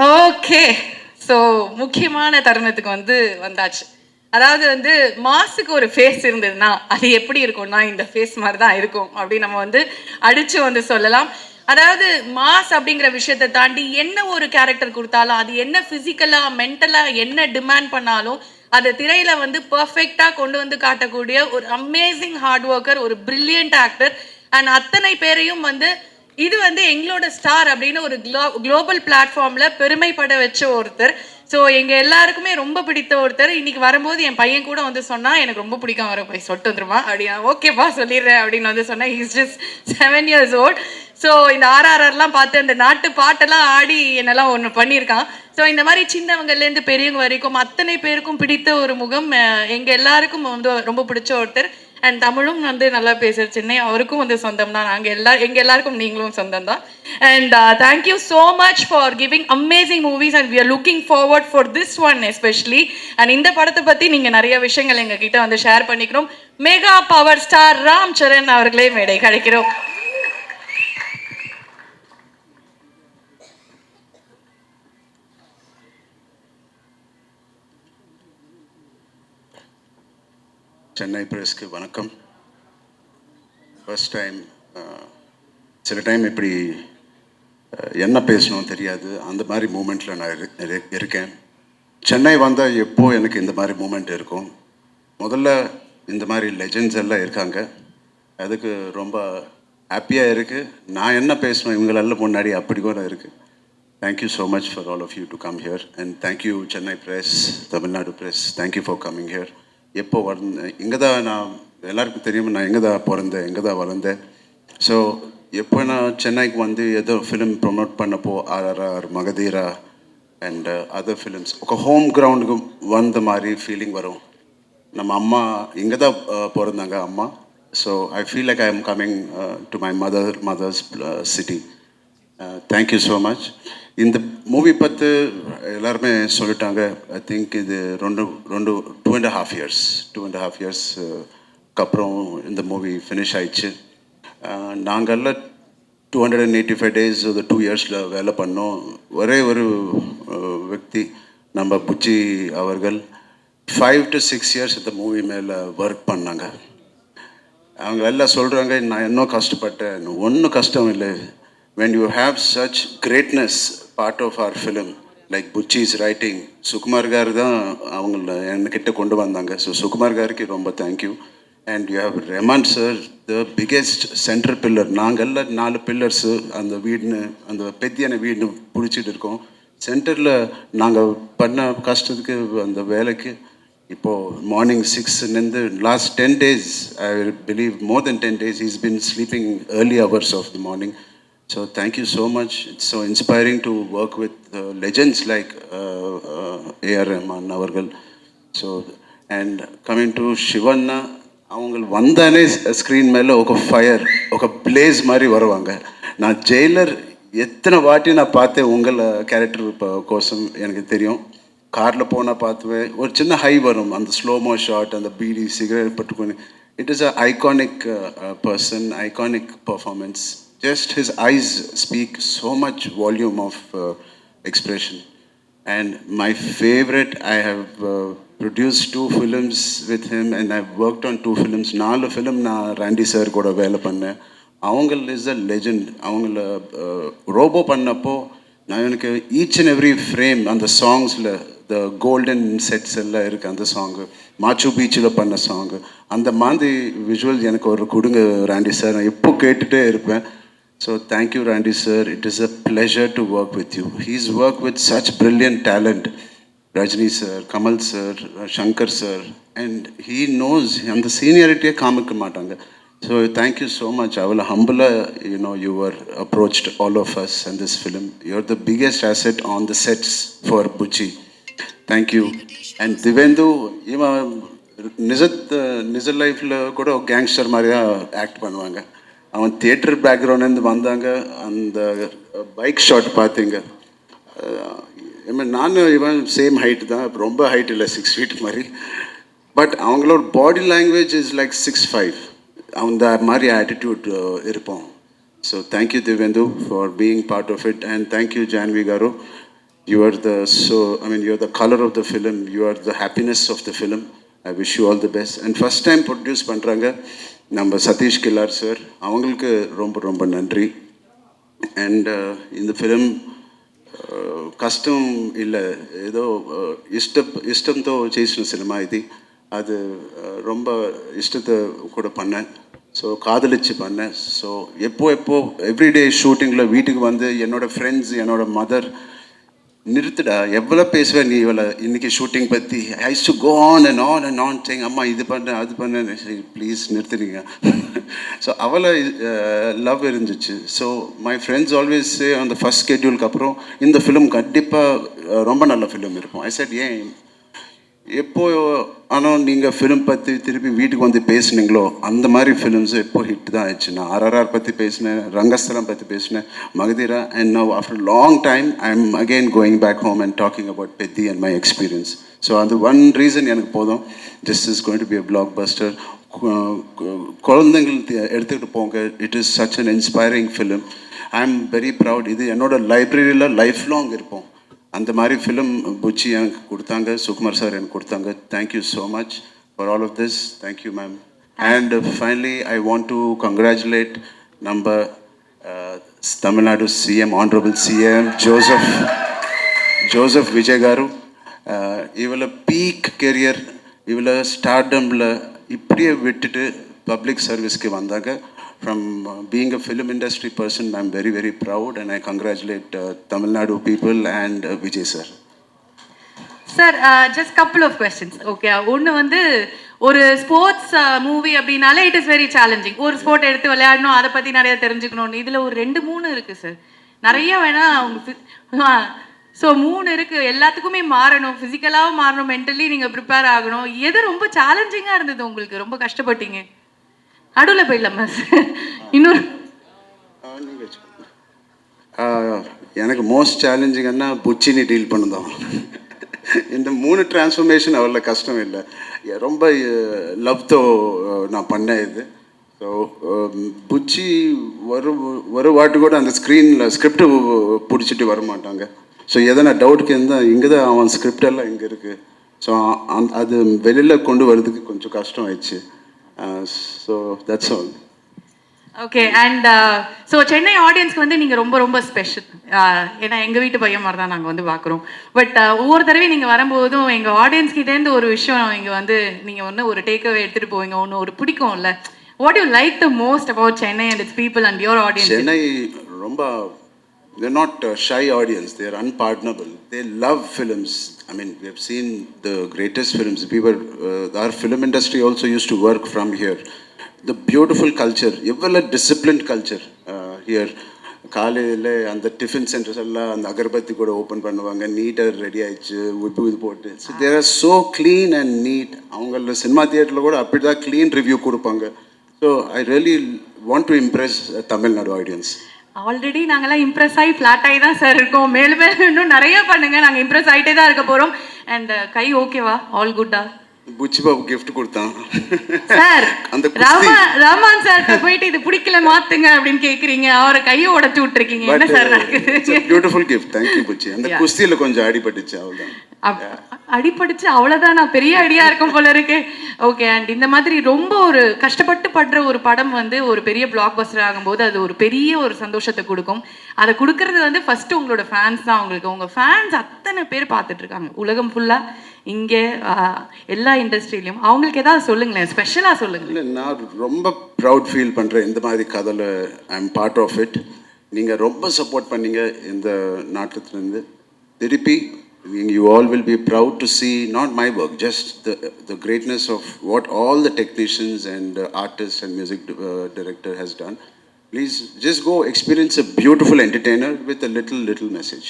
Okay. So முக்கியமான தருணத்துக்கு வந்தாச்சு. அதாவது மாஸுக்கு ஒரு ஃபேஸ் இருந்ததுன்னா, அது எப்படி இருக்கும்னா, இந்த ஃபேஸ் மாரி தான் இருக்கும். அப்படின்னு நம்ம அடிச்சு சொல்லலாம். அதாவது மாஸ் அப்படிங்கிற விஷயத்த தாண்டி என்ன ஒரு கேரக்டர் குடுத்தாலும், அது என்ன ஃபிசிக்கலா, மென்டலா என்ன டிமாண்ட் பண்ணாலும், அத திரையில பெர்ஃபெக்ட்டா கொண்டு காட்டக்கூடிய ஒரு அமேசிங் ஹார்ட் வொர்க்கர், ஒரு பிரில்லியன்ட் ஆக்டர். அண்ட் அத்தனை பேரையும் இது எங்களோட ஸ்டார் அப்படின்னு ஒரு குளோபல் பிளாட்ஃபார்ம்ல பெருமைப்பட வச்ச ஒருத்தர். ஸோ எங்க எல்லாருக்குமே ரொம்ப பிடித்த ஒருத்தர். இன்னைக்கு வரும்போது என் பையன் கூட சொன்னா எனக்கு ரொம்ப பிடிக்கும், அவரை போய் சொட்டு வந்துருமா அப்படின்னா ஓகேப்பா சொல்லிடுறேன் அப்படின்னு சொன்னா he's just 7 years old. So இந்த ஆர்ஆர்ஆர்லாம் பார்த்து அந்த நாட்டு பாட்டெல்லாம் ஆடி என்னெல்லாம் ஒன்று பண்ணியிருக்கான். ஸோ இந்த மாதிரி சின்னவங்கலேருந்து பெரியவங்க வரைக்கும் அத்தனை பேருக்கும் பிடித்த ஒரு முகம். எங்க எல்லாருக்கும் ரொம்ப பிடிச்ச ஒருத்தர். அண்ட் தமிழும் நல்லா பேசுகிற சென்னை அவருக்கும் சொந்தம் தான். எங்க எல்லாருக்கும் நீங்களும் சொந்தம் தான். And thank you so much for giving amazing movies and we are looking forward for this one especially. And இந்த படத்தை பற்றி நீங்கள் நிறைய விஷயங்கள் எங்ககிட்ட ஷேர் பண்ணிக்கிறோம். Mega power star Ram Charan அவர்களே மேடை கிடைக்கிறோம். சென்னை பிரஸ்க்கு வணக்கம். ஃபர்ஸ்ட் டைம் சில டைம் இப்படி என்ன பேசணும் தெரியாது, அந்த மாதிரி மூமெண்ட்டில் நான் இருக்கேன். சென்னை வந்தால் எப்போ எனக்கு இந்த மாதிரி மூமெண்ட் இருக்கும். முதல்ல இந்த மாதிரி லெஜெண்ட்ஸ் எல்லாம் இருக்காங்க, அதுக்கு ரொம்ப ஹாப்பியாக இருக்குது. நான் என்ன பேசணும் இவங்களெல்லாம் முன்னாடி அப்படி கூட இருக்குது. Thank you so much for all of you to come here and thank you Chennai press, Tamil Nadu press, thank you for coming here. எப்போ வளர்ந்தேன் இங்கே தான், நான் எல்லாருக்கும் தெரியும் நான் எங்கே தான் பிறந்தேன், எங்கே தான் வளர்ந்தேன். ஸோ எப்போ நான் சென்னைக்கு ஏதோ ஃபிலிம் ப்ரொமோட் பண்ணப்போ RRR, Magadheera and other films ఒక ஹோம் கிரவுண்டுக்கு வந்த மாதிரி ஃபீலிங் வரும். நம்ம அம்மா இங்கே தான் பிறந்தாங்க அம்மா. So I feel like I am coming to my mother's city. Thank you so much. இந்த மூவி பற்றி எல்லாருமே சொல்லிட்டாங்க. ஐ திங்க் இது ரெண்டு 2.5 இயர்ஸ்க்கு அப்புறம் இந்த மூவி ஃபினிஷ் ஆயிடுச்சு. நாங்கள்லாம் 285 days ஒரு 2 yearsல வேலை பண்ணோம். ஒரே ஒரு వ్యక్తి நம்ம புச்சி அவர்கள் 5 to 6 years இந்த மூவி மேலே ஒர்க் பண்ணாங்க. அவங்க எல்லாம் சொல்கிறாங்க நான் இன்னும் கஷ்டப்பட்டேன். ஒன்றும் கஷ்டம் இல்லை. when you have such greatness part of our film like Buchi's writing, Sukumar car தான் அவங்கள என்கிட்ட கொண்டு வந்தாங்க. ஸோ சுகுமார் காருக்கு ரொம்ப thank you. And you have ரெமான் sir, the biggest central pillar. நாங்கள்லாம் 4 பில்லர்ஸு அந்த வீடுன்னு, அந்த பெத்தியான வீடுன்னு பிடிச்சிட்டு இருக்கோம். சென்டரில் நாங்கள் பண்ண கஷ்டத்துக்கு அந்த வேலைக்கு இப்போது morning 6 last 10 days, I believe more then 10 days he's been sleeping early hours of the morning. So thank you so much. It's so inspiring to work with legends like A.R. Rahman avargal. So and coming to Shivanna, அவங்கள் வந்தானே screen மேலே ஒரு fire, ஒரு place மாதிரி வருவாங்க. நான் Jailer எத்தனை வாட்டி நான் பார்த்தேன் உங்களை கேரக்டர் கோசம் எனக்கு தெரியும். காரில் போனால் பார்த்துவேன், ஒரு சின்ன ஹை வரும், அந்த ஸ்லோமோ ஷாட், அந்த பீடி சிகரெட் பட்டுக்கொண்டு. It is a iconic person, iconic performance. Just his eyes speak so much volume of expression. And my favorite, I have produced 2 films with him and I've worked on 2 films. 4 film na Randy sir கூட வேலை பண்ணேன். அவங்கள் is a legend. அவங்கள robot பண்ணப்போ நான் எனக்கு each and every frame அந்த சாங்ஸில் the golden sets எல்லாம் இருக்குது. அந்த சாங்கு மாச்சு பீச்சில் பண்ண சாங்கு, அந்த மாதிரி விஷுவல் எனக்கு ஒரு கொடுங்க ராண்டி சார், நான் எப்போ கேட்டுகிட்டே இருப்பேன். So thank you Randy sir, it is a pleasure to work with you. He's worked with such brilliant talent, Rajni sir, Kamal sir, Shankar sir, and he knows and the seniority காமிக்க மாட்டாங்க. So thank you so much. I will humble, you were approached all of us in this film. You're the biggest asset on the sets for Buchi. Thank you. And Divendu, நிஜ லைஃப்பில் கூட gangster மாதிரி தான் act பண்ணுவாங்க. அவன் theatre பேக்ரவுண்ட்லேருந்து வந்தாங்க. அந்த bike shot பார்த்தீங்க, நானும் இவன் சேம் ஹைட்டு தான், ரொம்ப ஹைட் இல்லை, 6 feet மாதிரி. பட் அவங்களோட பாடி லாங்குவேஜ் இஸ் லைக் 6'5", அந்த மாதிரி ஆட்டிடியூட் இருப்போம். So thank you Divendu for being part of it and thank you Janhvi garu. You are the you're the color of the film. You are the happiness of the film. I wish you all the best. And first time produce பண்றாங்க நம்ம Satish கில்லார் sir, அவங்களுக்கு ரொம்ப ரொம்ப நன்றி. And இந்த film కష్టం ಇಲ್ಲ, ఏదో ఇష్టంతో చేసిన సినిమా ఇది. அது ரொம்ப ఇష్టத்தை கூட பண்ணேன். ஸோ காதலிச்சு பண்ணேன். ஸோ எப்போ எவ்ரிடே ஷூட்டிங்கில் வீட்டுக்கு வந்து என்னோடய ஃப்ரெண்ட்ஸ், என்னோடய மதர், நிறுத்துடா எவ்வளோ பேசுவேன் நீ இவளை இன்னைக்கு ஷூட்டிங் பற்றி, I use to go on and on சேங் அம்மா இது பண்ண அது பண்ண, சரி ப்ளீஸ் நிறுத்துறீங்க. ஸோ அவளை லவ் இருந்துச்சு. So my friends always say அந்த ஃபஸ்ட் ஸ்கெட்யூலுக்கு அப்புறம் இந்த ஃபிலிம் கண்டிப்பாக ரொம்ப நல்ல ஃபிலிம் இருக்கும். ஐ செட் ஏன் எப்போ ஆனால் நீங்கள் ஃபிலிம் பற்றி திருப்பி வீட்டுக்கு வந்து பேசுனீங்களோ அந்த மாதிரி ஃபிலிம்ஸு எப்போ ஹிட் தான் ஆயிடுச்சு. நான் RRR பற்றி பேசினேன், ரங்கஸ்தலம் பற்றி பேசினேன், Magadheera, and now after long time I am again going back home and talking about Peddi and my experience. So அந்த ஒன் ரீசன் எனக்கு போதும். This is going to be a blockbuster. குழந்தைங்கள் எடுத்துக்கிட்டு போங்க. It is such an inspiring film. I am very proud. இது என்னோட லைப்ரரியில் life long இருப்போம். அந்த மாதிரி ஃபிலிம் புச்சி எனக்கு கொடுத்தாங்க, சுகுமார் சார் எனக்கு கொடுத்தாங்க. Thank you so much for all of this. Thank you ma'am. And finally I want to congratulate நம்ம Tamil Nadu CM, honourable CM Joseph Vijay garu. இவளை பீக் கெரியர், இவளை ஸ்டார்டமில் இப்படியே விட்டுட்டு பப்ளிக் சர்வீஸ்க்கு வந்தாங்க. From being a film industry person, I'm very, very proud, and I congratulate Tamil Nadu people and Vijay sir. Sir, just couple of questions. Okay, ஒன்று வந்து ஒரு sports movie அப்படின்னாலே it is very challenging. ஒரு sport எடுத்து விளையாடணும், அதை பற்றி நிறைய தெரிஞ்சுக்கணும். இதில் ஒரு 2-3 இருக்குது சார். நிறைய வேணா அவங்க ஸோ 3 இருக்குது. எல்லாத்துக்குமே மாறணும், ஃபிசிக்கலாகவும் மாறணும், மென்டலி நீங்கள் ப்ரிப்பேர் ஆகணும். எது ரொம்ப சேலஞ்சிங்காக இருந்தது உங்களுக்கு? ரொம்ப கஷ்டப்பட்டீங்க? நடுவில் போயிடலாமா சார்? இன்னொரு எனக்கு மோஸ்ட் சேலஞ்சிங்கன்னா புச்சினி டீல் பண்ணுதான். இந்த 3 டிரான்ஸ்ஃபர்மேஷன் அவ்வளோ கஷ்டம் இல்லை. ரொம்ப லவ்தோ நான் பண்ணேன் இது. ஸோ புச்சி ஒரு வாட்டு கூட அந்த ஸ்கிரிப்டு பிடிச்சிட்டு வர மாட்டாங்க. ஸோ எதனா டவுட்டுக்கு இருந்தால் இங்கே தான் அவன் ஸ்கிரிப்ட் எல்லாம் இங்கே இருக்குது. ஸோ அது வெளியில் கொண்டு வரதுக்கு கொஞ்சம் கஷ்டம் ஆயிடுச்சு. So that's all. Okay. And so Chennai ஆடியன்ஸ்க்கு வந்து நீங்கள் ரொம்ப ரொம்ப ஸ்பெஷல். ஏன்னா எங்கள் வீட்டு பையன் மாதிரி தான் நாங்கள் வந்து பார்க்குறோம். பட் ஒவ்வொரு தடவையும் நீங்கள் வரும்போதும் எங்கள் ஆடியன்ஸ்கிட்டேருந்து ஒரு விஷயம் இங்கே வந்து நீங்கள் ஒன்று ஒரு டேக்அவே எடுத்துகிட்டு போவீங்க, ஒன்று ஒரு பிடிக்கும்ல. What you like the most about Chennai and it's people and your audience? Chennai ரொம்ப, they're not shy audience, they're unpardonable, they love films. I mean, we have seen the greatest films. Our film industry also used to work from here. The beautiful culture, எவ்வளோ disciplined culture here. காலையில் அந்த tiffin centres எல்லாம் அந்த அகர்பத்தி கூட open பண்ணுவாங்க, நீட்டாக ready ஆயிடுச்சு, உப்பு இது போட்டு. So there are so clean and neat. அவங்கள சினிமா தியேட்டரில் கூட அப்படி தான் க்ளீன் ரிவ்யூ கொடுப்பாங்க. So I really want to impress Tamil Nadu audience. Already நாங்கள்லாம் இம்ப்ரெஸ் ஆகி ஃப்ளாட் ஆகி தான் சார் இருக்கோம். மேலும் இன்னும் நிறைய பண்ணுங்க, நாங்கள் இம்ப்ரெஸ் ஆகிட்டே தான் இருக்க போகிறோம். அண்ட் கை ஓகேவா? ஆல் குட்டா? புச்சி பாபு கிஃப்ட் கொடுத்தான் சார். அந்த ரஹ்மான் சார் போயிட்டு இது பிடிக்கல மாத்துங்க அப்படின்னு கேக்குறீங்க, அவரை கையை உடைச்சு விட்டுருக்கீங்க. என்ன சார் நடக்குது? Beautiful gift. Thank you Buchi. அந்த குஸ்தியில கொஞ்சம் அடிபட்டுச்சு, அவ்வளவுதான். அடிபடுச்சு அவ்வளவுதான். நான் பெரிய ஐடியா இருக்கும் போல இருக்கு. ஓகே. அண்ட் இந்த மாதிரி ரொம்ப ஒரு கஷ்டப்பட்டு படுற ஒரு படம் வந்து ஒரு பெரிய பிளாக் பஸ்டர் ஆகும்போது அது ஒரு பெரிய ஒரு சந்தோஷத்தை கொடுக்கும். அதை கொடுக்கறது வந்து ஃபர்ஸ்ட் உங்களோட ஃபேன்ஸ் தான். உங்க ஃபேன்ஸ் அத்தனை பேர் பார்த்துட்டு இருக்காங்க உலகம் ஃபுல்லா, இங்கே எல்லா இண்டஸ்ட்ரியிலையும். அவங்களுக்கு ஏதாவது சொல்லுங்களேன், ஸ்பெஷலாக சொல்லுங்க. இல்லை, நான் ரொம்ப ப்ரவுட் ஃபீல் பண்ணுறேன் இந்த மாதிரி கதையில். I am part of it. நீங்கள் ரொம்ப சப்போர்ட் பண்ணீங்க இந்த நாட்டத்துலேருந்து. திருப்பி you all will be proud to see not my work, just the greatness of what all the technicians and artists and music director has done. Please just go experience a beautiful entertainer with a little message.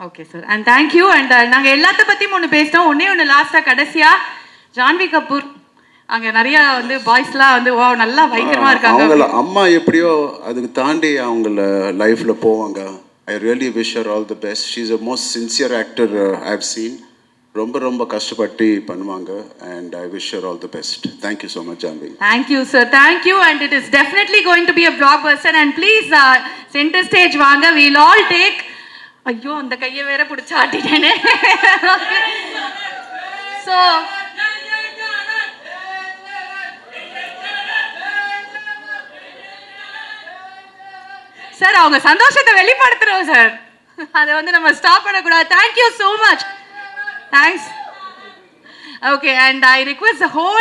Okay sir. And thank you. And நாங்கள் எல்லாத்த பற்றியும் ஒன்று பேசிட்டோம். ஒன்று லாஸ்ட்டாக கடைசியாக ஜான்வி கபூர், அங்கே நிறையா வந்து பாய்ஸ்லாம் வந்து வா நல்லா பயங்கரமாக இருக்காங்க. அவங்கள அம்மா எப்படியோ அதுக்கு தாண்டி அவங்கள லைஃப்பில் போவாங்க. I really wish her all the best. She's the most sincere actor I've seen. ரொம்ப கஷ்டப்பட்டு பண்ணுவாங்க. And I wish her all the best. Thank you so much, Janvi. Thank you, sir. Thank you. And it is definitely going to be a blockbuster. And please, center stage vaanga. We'll all take ஐயோ அந்த கையை வேற பிடிச்சி ஆட்டிட்டேனே. So sir அவங்க சந்தோஷத்தை வெளிப்படுத்துறோம் sir, அதை வந்து நம்ம ஸ்டாப் பண்ணக்கூடாது. Thank you so much. Thanks. Okay, and I request the whole